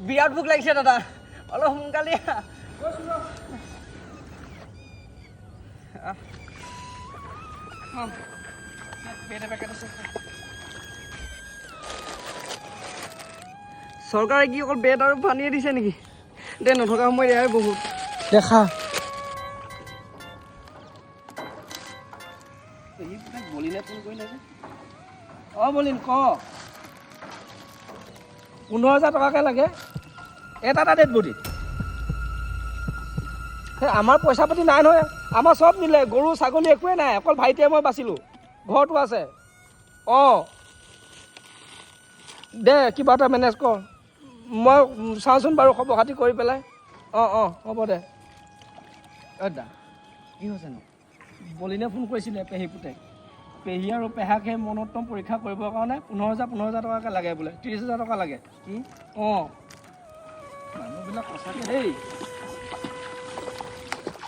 বিৰাট ভোক লাগিছে দাদা অলপ সোনকালে চৰকাৰে কি অকল বেট আৰু পানীয়ে দিছে নেকি দে নথকা সময়ত এয়াই বহুত দেখা বলিনে ফোন কৰিলে যে বলিন ক 15,000 টকাকৈ লাগে এটা ডেড বডি সেই আমাৰ পইচা পাতি নাই নহয় আমাৰ চব নিলে গৰু ছাগলী একোৱেই নাই অকল ভাইটিয়ে মই বাচিলোঁ ঘৰটো আছে দে কিবা এটা মেনেজ কৰ মই চাওঁচোন বাৰু খবৰ খাতি কৰি পেলাই হ'ব দে দা কি হৈছেনো বলিনে ফোন কৰিছিলে পেহী পুতেক পেহী আৰু পেহাক সেই মনোত্তম পৰীক্ষা কৰিবৰ কাৰণে 15,000 টকাকৈ লাগে বোলে 30,000 টকা লাগে কি মানুহবিলাক সঁচাকৈ দেই